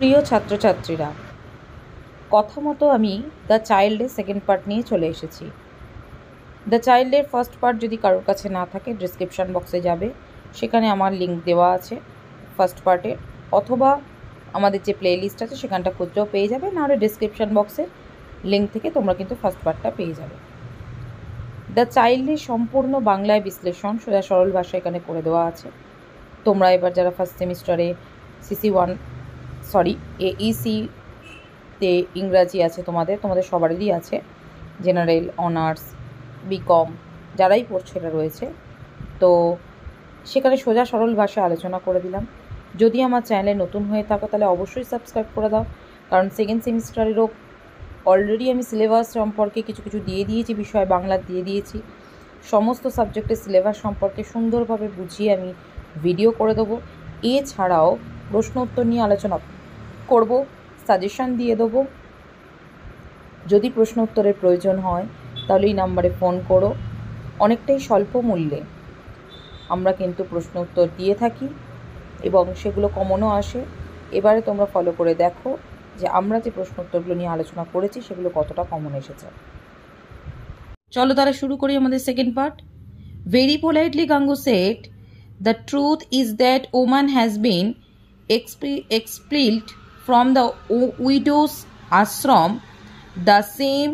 প্রিয় ছাত্রছাত্রীরা, কথা মতো আমি দ্য চাইল্ডের সেকেন্ড পার্ট নিয়ে চলে এসেছি। দ্য চাইল্ডের ফার্স্ট পার্ট যদি কারোর কাছে না থাকে, ডিসক্রিপশান বক্সে যাবে, সেখানে আমার লিঙ্ক দেওয়া আছে ফার্স্ট পার্টের, অথবা আমাদের যে প্লে লিস্ট আছে সেখানটা খুঁজলেও পেয়ে যাবে, নাহলে ডিসক্রিপশান বক্সের লিঙ্ক থেকে তোমরা কিন্তু ফার্স্ট পার্টটা পেয়ে যাবে। দ্য চাইল্ডের সম্পূর্ণ বাংলায় বিশ্লেষণ সোজা সরল ভাষা এখানে করে দেওয়া আছে। তোমরা এবার যারা ফার্স্ট সেমিস্টারে AEC-তে ইংরাজি আছে, তোমাদের সবারই আছে, জেনারেল, অনার্স, বিকম যারাই পড়ছে এটা রয়েছে, তো সেখানে সোজা সরল ভাষায় আলোচনা করে দিলাম। যদি আমার চ্যানেলে নতুন হয়ে থাকো তাহলে অবশ্যই সাবস্ক্রাইব করে দাও, কারণ সেকেন্ড সেমিস্টারেরও অলরেডি আমি সিলেবাস সম্পর্কে কিছু দিয়ে দিয়েছি, বিষয় বাংলা দিয়ে দিয়েছি। সমস্ত সাবজেক্টের সিলেবাস সম্পর্কে সুন্দরভাবে বুঝিয়ে আমি ভিডিও করে দেবো। এছাড়াও প্রশ্ন উত্তর নিয়ে আলোচনা করব, সাজেশান দিয়ে দেবো। যদি প্রশ্ন উত্তরের প্রয়োজন হয় তাহলে এই নাম্বারে ফোন করো। অনেকটাই স্বল্প মূল্যে আমরা কিন্তু প্রশ্ন উত্তর দিয়ে থাকি এবং সেগুলো কমনও আসে। এবারে তোমরা ফলো করে দেখো যে আমরা যে প্রশ্ন উত্তরগুলো নিয়ে আলোচনা করেছি সেগুলো কতটা কমন এসেছে। চলো তাহলে শুরু করি আমাদের second part. Very politely Gangu said, the truth is that woman has been expelled from the widow's ashram, the same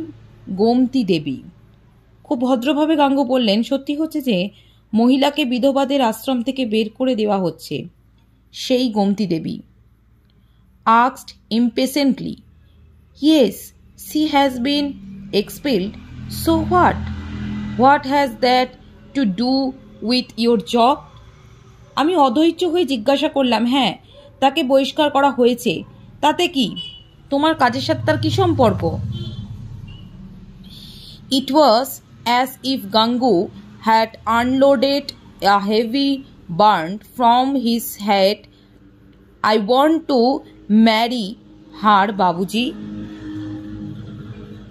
Gomti Devi. খুব ভদ্রভাবে গাঙ্গু বললেন, সত্যি হচ্ছে যে মহিলাকে বিধবাদের আশ্রম থেকে বের করে দেওয়া হচ্ছে, সেই গোমতী দেবী। asked impatiently, yes, she has been expelled, so what has that to do with your job? আমি অধৈর্য হয়ে জিজ্ঞাসা করলাম, হ্যাঁ, তাকে বহিষ্কার করা হয়েছে, তাতে কি? তোমার কাজের সাথে তার কি সম্পর্ক? It was as if Gangu had unloaded a heavy burden from his head. I want to marry her, বাবুজি।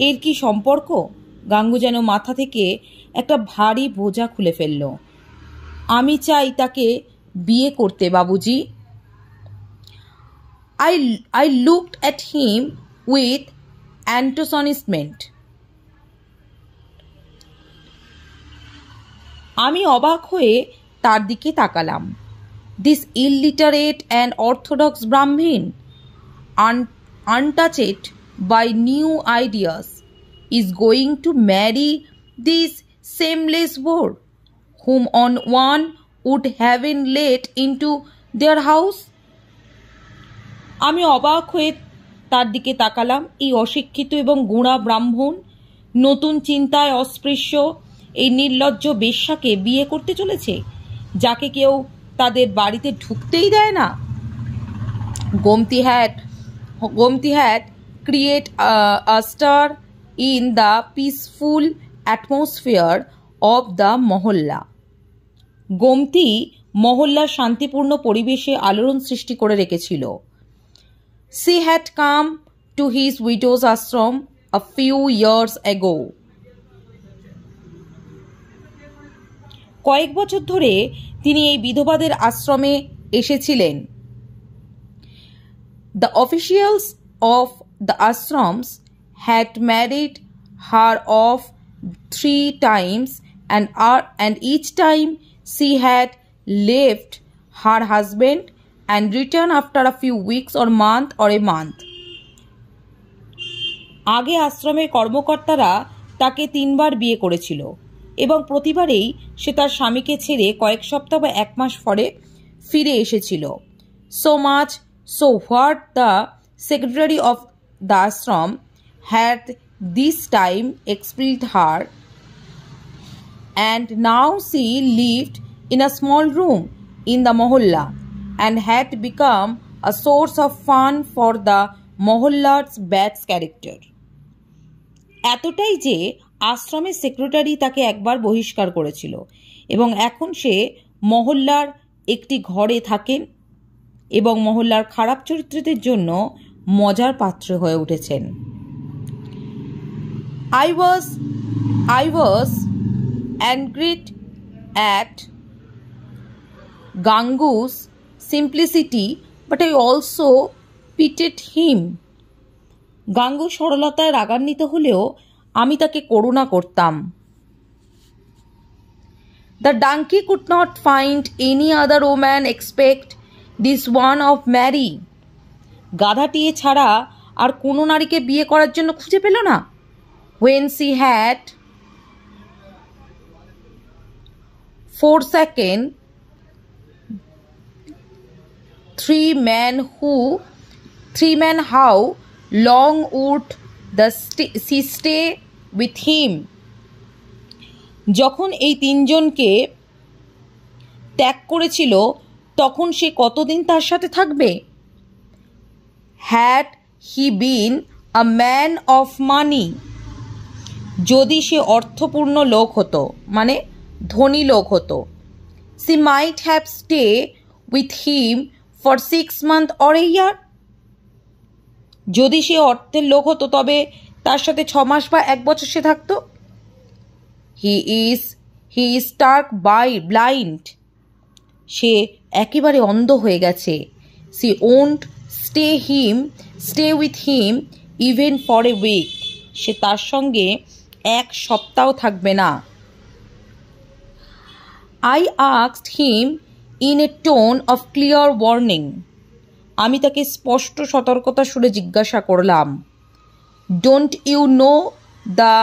এর কি সম্পর্ক? গাঙ্গু যেন মাথা থেকে একটা ভারী বোঝা খুলে ফেলল। আমি চাই তাকে বিয়ে করতে, বাবুজি। I looked at him with astonishment. আমি অবাক হয়ে তার দিকে তাকালাম। This illiterate and orthodox Brahmin, untouched by new ideas, is going to marry this shameless whore, whom on one would have been let into their house. আমি অবাক হয়ে তার দিকে তাকালাম। এই অশিক্ষিত এবং গুঁড়া ব্রাহ্মণ নতুন চিন্তায় অস্পৃশ্য এই নির্লজ্জ বেশ্যাকে বিয়ে করতে চলেছে, যাকে কেউ তাদের বাড়িতে ঢুকতেই দেয় না। Gomti had create a stir in the peaceful atmosphere of the মহল্লা। গোমতী মহল্লার শান্তিপূর্ণ পরিবেশে আলোড়ন সৃষ্টি করে রেখেছিল। She had come to his widow's ashram a few years ago. কয়েক বছর ধরে তিনি এই বিধবাদের আশ্রমে এসেছিলেন। The officials of the ashrams had married her off 3 times, and each time she had left her husband and returned after a few weeks or a month. আগে আশ্রমের কর্মকর্তারা তাকে 3 বার বিয়ে করেছিল এবং প্রতিবারেই সে তার স্বামীকে ছেড়ে কয়েক সপ্তাহ বা 1 মাস পরে ফিরে এসেছিল। So much so what the secretary of the ashram had this time expelled her, and now she lived in a small room in the mohalla and had become a source of fun for the mohalla's bad character. এতটাই যে আশ্রমের secretary তাকে একবার বহিষ্কার করেছিল এবং এখন সে মহল্লার একটি ঘরে থাকেন এবং মহল্লার খারাপ চরিত্রদের জন্য মজার পাত্র হয়ে উঠেছেন। I was angry at Gangu's simplicity, but I also pitied him. গাঙ্গু সরলতায় রাগান্বিত হলেও আমি তাকে করুণা করতাম। The donkey could not find any other woman except this one of Mary. গাধাটি ছাড়া আর কোনো নারীকে বিয়ে করার জন্য খুঁজে পেল না। When she had forsaken three men, how long would she stay with him? যখন এই তিনজনকে ত্যাগ করেছিল তখন সে কতদিন তার সাথে থাকবে? Had he been a man of money, যদি সে অর্থপূর্ণ লোক হতো, মানে ধনী লোক হতো, she might have stayed with him for 6 months or a year. যদি সে অর্থের লোক হতো তবে তার সাথে 6 মাস বা 1 বছর সে থাকতো। He is stark blind. সে একেবারে অন্ধ হয়ে গেছে। She won't stay with him even for a week. সে তার সঙ্গে 1 সপ্তাহ থাকবে না। I asked him in a tone of clear warning. আমি তাকে স্পষ্ট সতর্কতা সুরে জিজ্ঞাসা করলাম, Don't you know the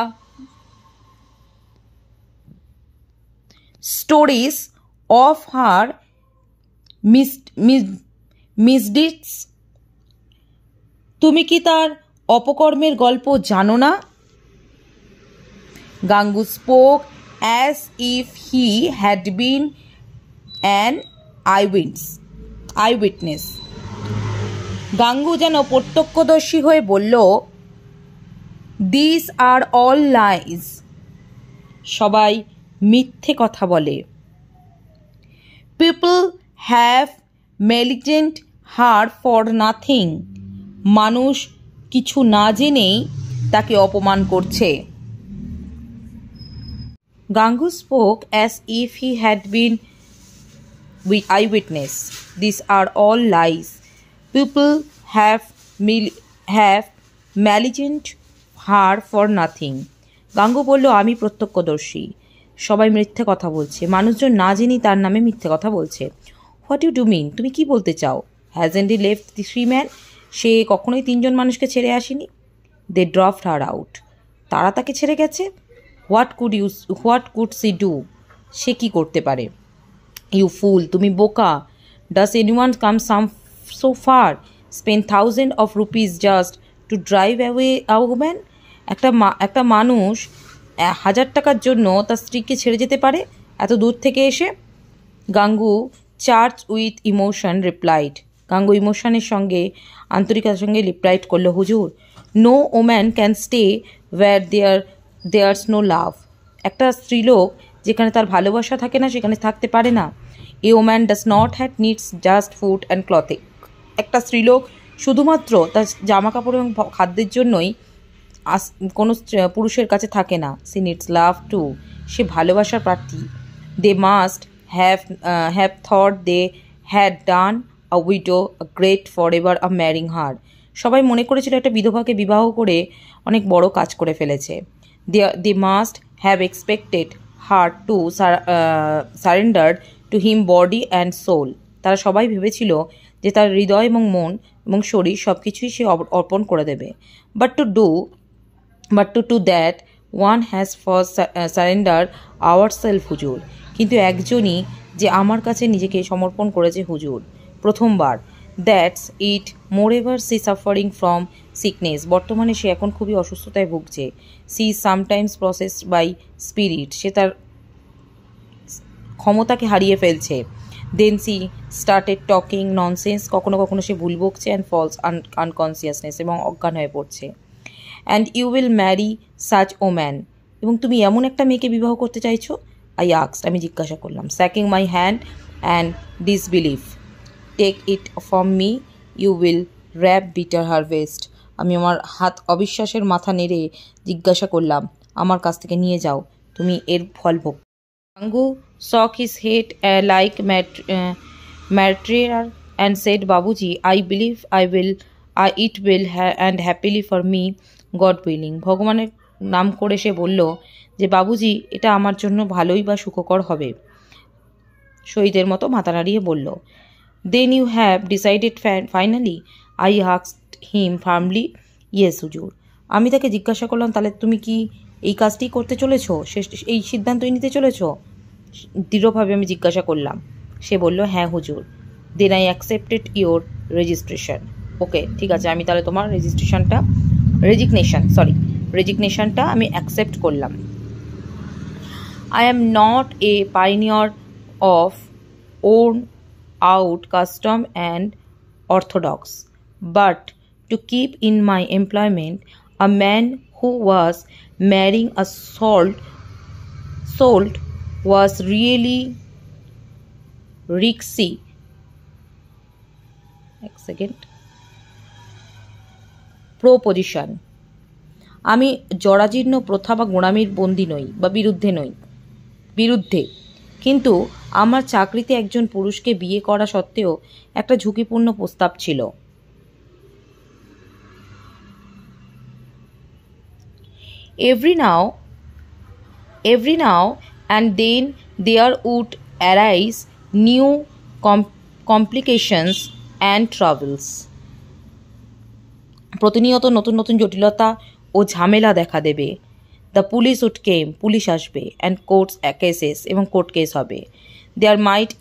stories of her misdeeds? তুমি কি তার অপকর্মের গল্প জানো না? গাঙ্গু spoke as if he had been an eyewitness. গাঙ্গু যেন প্রত্যক্ষদর্শী হয়ে বলল, These are all lies. সবাই মিথ্যে কথা বলে। People have maligned her for nothing. মানুষ কিছু না জেনেই তাকে অপমান করছে। গাঙ্গু spoke as if he had been eyewitness. These are all lies. People have maligned her for nothing. গাঙ্গু বলল, আমি প্রত্যক্ষদর্শী, সবাই মিথ্যে কথা বলছে, মানুষজন না জেনেই তার নামে মিথ্যে কথা বলছে। What you do mean? তুমি কি বলতে চাও? Hasn't he left the 3 men? সে কখনোই 3 জন মানুষকে ছেড়ে আসেনি। They drove her out. তারা তাকে ছেড়ে গেছে। What could she do? সে কি করতে পারে? ইউ ফুল, তুমি বোকা। Does anyone come so far, spend thousands of rupees just to drive away a woman? একটা মানুষ 1000 টাকার জন্য তার স্ত্রীকে ছেড়ে যেতে পারে এত দূর থেকে এসে? Gangu charge with emotion replied. Gangu ইমোশনের সঙ্গে আন্তরিকতার সঙ্গে রিপ্লাইড করলো, হুজুর, no woman can stay where there's no love. একটা স্ত্রীলোক যেখানে তার ভালোবাসা থাকে না সেখানে থাকতে পারে না। A woman does not have needs just food and clothing. একটা স্ত্রীলোক শুধুমাত্র তার জামা কাপড় এবং খাদ্যের জন্যই কোনো পুরুষের কাছে থাকে না। She needs love too. সে ভালোবাসার প্রার্থী। They must have thought they had done a widow a great for ever a marrying her. সবাই মনে করেছিল একটা বিধবাকে বিবাহ করে অনেক বড় কাজ করে ফেলেছে। They must have expected her to surrender to him body and soul. তারা সবাই ভেবেছিল যে তার হৃদয় এবং মন এবং শরীর সব কিছুই সে অর্পণ করে দেবে। But to do that one has first surrender our self, হুজুর। কিন্তু একজনই যে আমার কাছে নিজেকে সমর্পণ করেছে, হুজুর, প্রথমবার। That's it. More ever she suffering from sickness. বর্তমানে সে এখন খুবই অসুস্থতায় ভুগছে। She sometimes processed by spirit. সে তার ক্ষমতাকে হারিয়ে ফেলছে। Then she started talking nonsense. কখনো কখনো সে ভুল বকছে। অ্যান্ড ফলস আনকনসিয়াসনেস, এবং অজ্ঞান হয়ে পড়ছে। And you will marry such woman. এবং তুমি এমন একটা মেয়েকে বিবাহ করতে চাইছো? I asked. আমি জিজ্ঞাসা করলাম। Shaking my hand and disbelieve. Take it from me, you will reap bitter harvest. আমি আমার হাত অবিশ্বাসের মাথা নেড়ে জিজ্ঞাসা করলাম, আমার কাছ থেকে নিয়ে যাও, তুমি এর ফল ভোগ। গাঙ্গু shook his head like matriarch and said, Babuji, I believe I will it will and happily for me, God willing. ভগবানের নাম করে সে বলল যে বাবুজি এটা আমার জন্য ভালোই বা সুখকর হবে। শহীদের মতো মাথা নাড়িয়ে বলল। Then you have decided finally? I asked him firmly. Yes, হুজুর। আমি তাকে জিজ্ঞাসা করলাম তাহলে তুমি কি এই কাজটি করতে চলেছ, এই সিদ্ধান্তই নিতে চলেছ? দৃঢ়ভাবে আমি জিজ্ঞাসা করলাম। সে বলল হ্যাঁ হুজুর। Then I accepted your registration. ওকে, ঠিক আছে, আমি তাহলে তোমার রেজিগনেশনটা আমি অ্যাকসেপ্ট করলাম। I am not a pioneer of worn out custom and orthodox, but to keep in my employment a man who was marrying a soul was really risky. Proposition. আমি জরাজীর্ণ প্রথা বা গোঁড়ামির বন্দী নই বা বিরুদ্ধে, কিন্তু আমার চাকরিতে একজন পুরুষকে বিয়ে করা সত্ত্বেও একটা ঝুঁকিপূর্ণ প্রস্তাব ছিল। Every now and then there would arise new complications and troubles. প্রতিনিয়ত নতুন নতুন জটিলতা ও ঝামেলা দেখা দেবে। The police would came, police আসবে, অ্যান্ড কোর্টস কেসেস, এবং কোর্ট কেস হবে। দেয়ার মাইট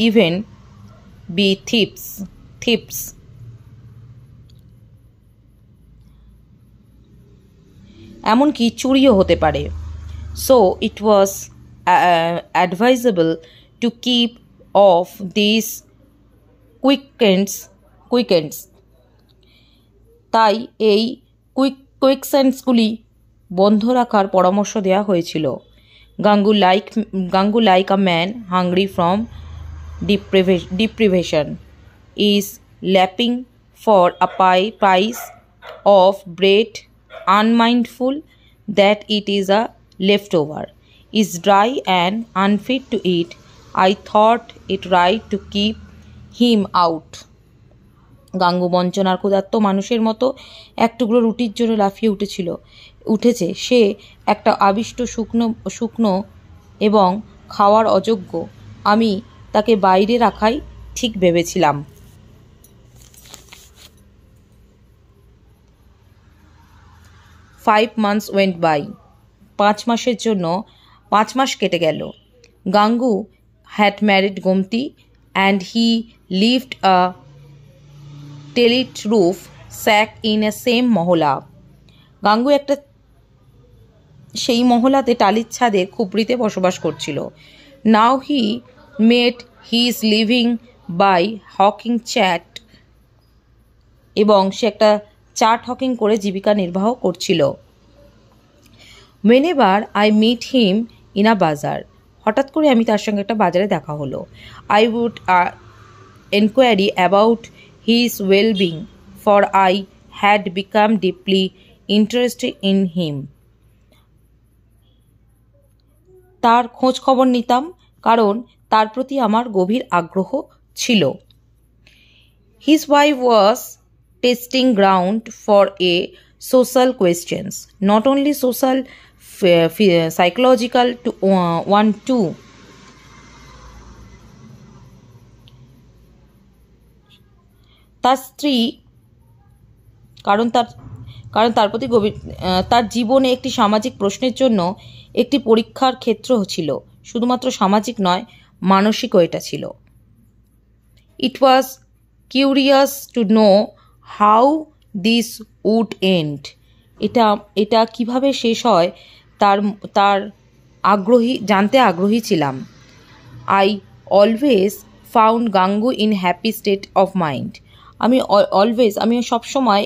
ইভেন বি থিপস, এমনকি চুরিও হতে পারে। So it was advisable to keep off this quicksands. তাই এই কুইকসেন্সগুলি বন্ধ রাখার পরামর্শ দেওয়া হয়েছিল। গাঙ্গু like a man hungry from deprivation is lapping for a piece of bread, unmindful that it is a leftover, is dry and unfit to eat. I thought it right to keep him out. গাঙ্গু বঞ্চনার ক্ষুধার্ত মানুষের মতো এক টুকরো রুটির জন্য লাফিয়ে উঠেছে। সে একটা আবিষ্ট শুকনো এবং খাওয়ার অযোগ্য। আমি তাকে বাইরে রাখাই ঠিক ভেবেছিলাম। 5 months went by. 5 মাস কেটে গেল। গাঙ্গু had married Gomti and he lived a tiled roof shack in a same মহলা। গাঙ্গু একটা সেই মহলাতে টালির ছাদের খুপড়িতে বসবাস করছিল। Now he made his living by hawking chat, এবং সে একটা চাট হকিং করে জীবিকা নির্বাহ করছিল। Whenever I meet him in a bazaar, হঠাৎ করে আমি তার সঙ্গে একটা বাজারে দেখা হলো। I would inquiry about his well-being, for I had become deeply interested in him. তার খোঁজ খবর নিতাম, কারণ তার প্রতি আমার গভীর আগ্রহ ছিল। His wife was testing ground for a social questions, not only social, psychological to one too. তার স্ত্রী কারণ তার প্রতি গভীর, তার জীবনে একটি সামাজিক প্রশ্নের জন্য একটি পরীক্ষার ক্ষেত্র ছিল। শুধুমাত্র সামাজিক নয়, মানসিকও এটা ছিল। It was curious to know how this would end. এটা কিভাবে শেষ হয় তার জানতে আগ্রহী ছিলাম। I always found Gangu in happy state of mind. আমি সবসময়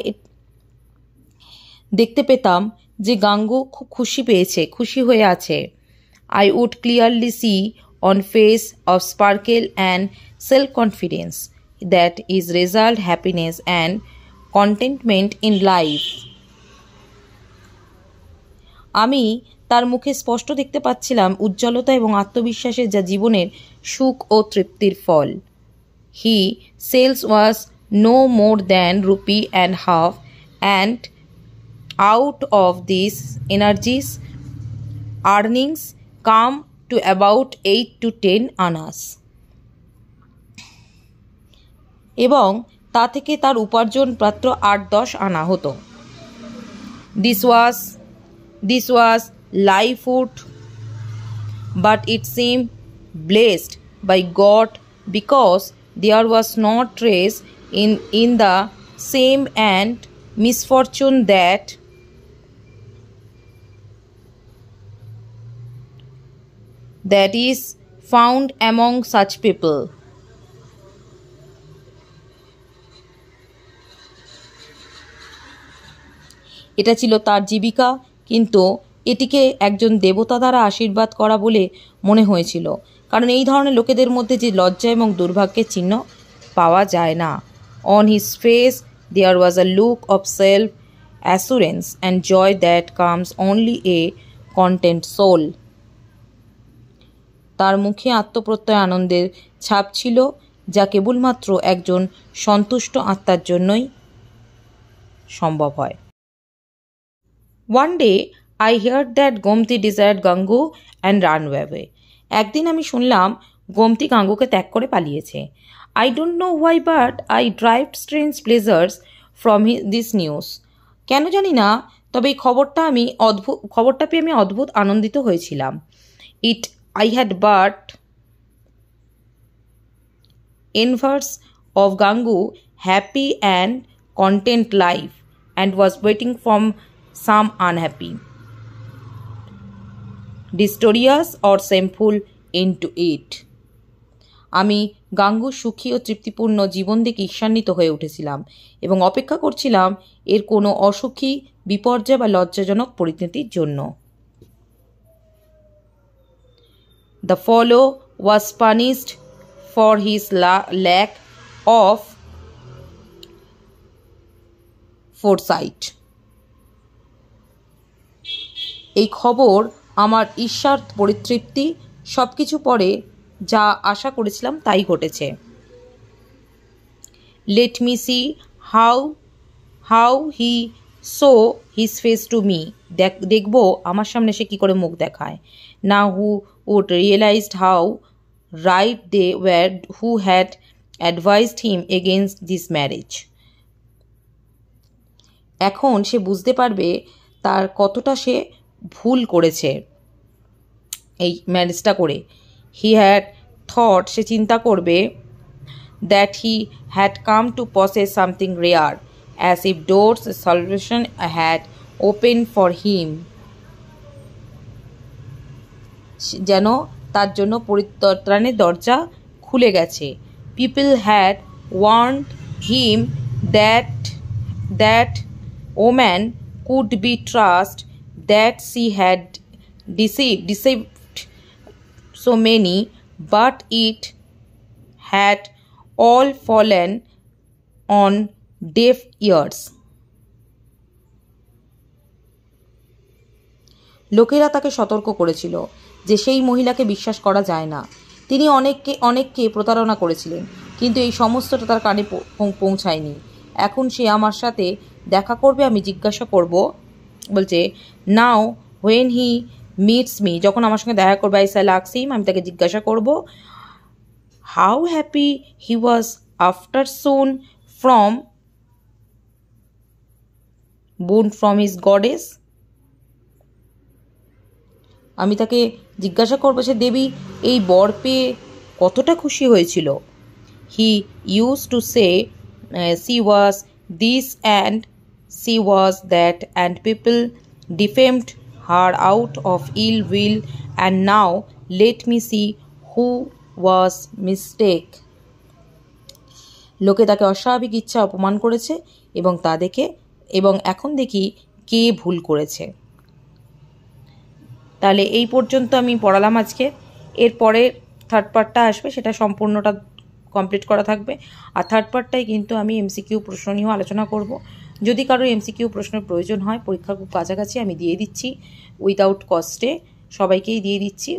দেখতে পেতাম যে গাঙ্গু খুব খুশি হয়ে আছে। I would clearly see on face of sparkle and self-confidence that is result happiness and contentment in life. আমি তার মুখে স্পষ্ট দেখতে পাচ্ছিলাম উজ্জ্বলতা এবং আত্মবিশ্বাসের, যা জীবনের সুখ ও তৃপ্তির ফল। He sales was no more than ₹1.50, and out of these energies earnings come to about 8 to 10 Anas, এবং তা থেকে তার উপার্জন মাত্র 8-10 আনা হতো। This was livelihood, but it seemed blessed by God because there was no trace in the same and misfortune that is found among such people. এটা ছিল তার জীবিকা, কিন্তু এটিকে একজন দেবতা দ্বারা আশীর্বাদ করা বলে মনে হয়েছিল, কারণ এই ধরনের লোকেদের মধ্যে যে লজ্জা এবং দুর্ভাগ্যের চিহ্ন পাওয়া যায় না। On his face there was a look of self assurance and joy that comes only a content soul. তার মুখে আত্মপ্রত্যয় আনন্দের ছাপ ছিল, যা কেবলমাত্র একজন সন্তুষ্ট আত্মার জন্যই সম্ভব হয়। One day I heard that Gomti desired Gangu and ran away. একদিন আমি শুনলাম গোমতি গাঙ্গুকে ত্যাগ করে পালিয়েছে। I don't know why, but I derived strange pleasures from this news. কেন জানি না, তবে এই খবরটা পেয়ে আমি অদ্ভুত আনন্দিত হয়েছিলাম। I had but envious of Gangu happy and content life, and was waiting from some unhappy, dexterous or shameful into it. আমি গাঙ্গুর সুখী ও তৃপ্তিপূর্ণ জীবন দেখে ঈর্ষান্বিত হয়ে উঠেছিলাম এবং অপেক্ষা করছিলাম এর কোনো অসুখী, বিপর্যয় বা লজ্জাজনক পরিণতির জন্য। The fellow was punished for his lack of foresight. এই খবর আমার ঈর্ষার পরিতৃপ্তি, সব কিছু পরে যা আশা করেছিলাম তাই ঘটেছে। Let me see how he show his face to me. দেখবো আমার সামনে সে কি করে মুখ দেখায়। Now who would realized how right they were who had advised him against this marriage. এখন সে বুঝতে পারবে তার কতটা সে ভুল করেছে এই ম্যারেজটা করে। He had thought, সে চিন্তা করবে, that he had come to possess something rare, as if doors of salvation had opened for him. যেন তার জন্য পরিত্রাণের দরজা খুলে গেছে। People had warned him that woman could be trusted, that she had deceived so many, but it had all fallen on deaf ears. লোকেরা তাকে সতর্ক করেছিল যে সেই মহিলাকে বিশ্বাস করা যায় না। তিনি অনেককে প্রতারণা করেছিলেন, কিন্তু এই সমস্তটা তার কানে পৌঁছায়নি। এখন সে আমার সাথে দেখা করবে, আমি জিজ্ঞাসা করব, বলছে, নাও হোয়েন হি মিটস মি, যখন আমার সঙ্গে দেখা করবে, আই শ্যাল আস্ক হিম, আমি তাকে জিজ্ঞাসা করব, how happy he was after sworn from his goddess. আমি তাকে জিজ্ঞাসা করবো সে দেবী এই বর পেয়ে কতটা খুশি হয়েছিল। He use to say she was this and she was that, and people defamed her out of ill will, and now let me see who was mistake. লোকে তাকে অস্বাভাবিক ইচ্ছা অপমান করেছে এবং এখন দেখি কে ভুল করেছে। তাহলে এই পর্যন্ত আমি পড়ালাম আজকে। এরপরে থার্ড পার্টটা আসবে, সেটা সম্পূর্ণটা কমপ্লিট করা থাকবে। আর থার্ড পার্টটাই কিন্তু আমি এমসিকিউ প্রশ্ন নিয়েও আলোচনা করব। যদি কারোর এমসিকিউ প্রশ্নের প্রয়োজন হয়, পরীক্ষার খুব কাছাকাছি, আমি দিয়ে দিচ্ছি উইদাউট কস্টে, সবাইকেই দিয়ে দিচ্ছি,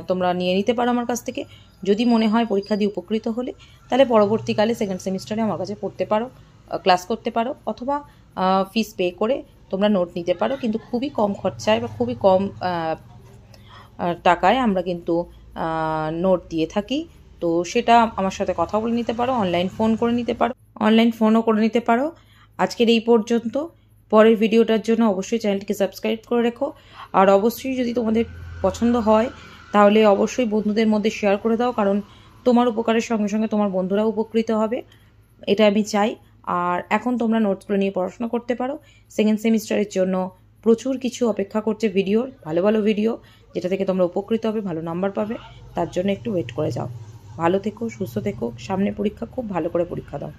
তোমরা নিয়ে নিতে পারো আমার কাছ থেকে। যদি মনে হয় পরীক্ষা দিয়ে উপকৃত হলে তাহলে পরবর্তীকালে সেকেন্ড সেমিস্টারে আমার কাছে পড়তে পারো, ক্লাস করতে পারো, অথবা ফিস পে করে তোমরা নোট নিতে পারো। কিন্তু খুবই কম খরচায় বা খুবই কম টাকায় আমরা কিন্তু নোট দিয়ে থাকি। তো সেটা আমার সাথে কথা বলে নিতে পারো, অনলাইন ফোনও করে নিতে পারো। আজকের এই পর্যন্ত। পরের ভিডিওটার জন্য অবশ্যই চ্যানেলটিকে সাবস্ক্রাইব করে রেখো। আর অবশ্যই যদি তোমাদের পছন্দ হয় তাহলে অবশ্যই বন্ধুদের মধ্যে শেয়ার করে দাও, কারণ তোমার উপকারের সঙ্গে সঙ্গে তোমার বন্ধুরাও উপকৃত হবে, এটা আমি চাই। আর এখন তোমরা নোটসগুলো নিয়ে পড়াশোনা করতে পারো। সেকেন্ড সেমিস্টারের জন্য প্রচুর কিছু অপেক্ষা করছে ভিডিওর, ভালো ভালো ভিডিও, যেটা থেকে তোমরা উপকৃত হবে, ভালো নাম্বার পাবে। তার জন্য একটু ওয়েট করে যাও। ভালো থেকো, সুস্থ থেকো, সামনে পরীক্ষা, খুব ভালো করে পরীক্ষা দাও।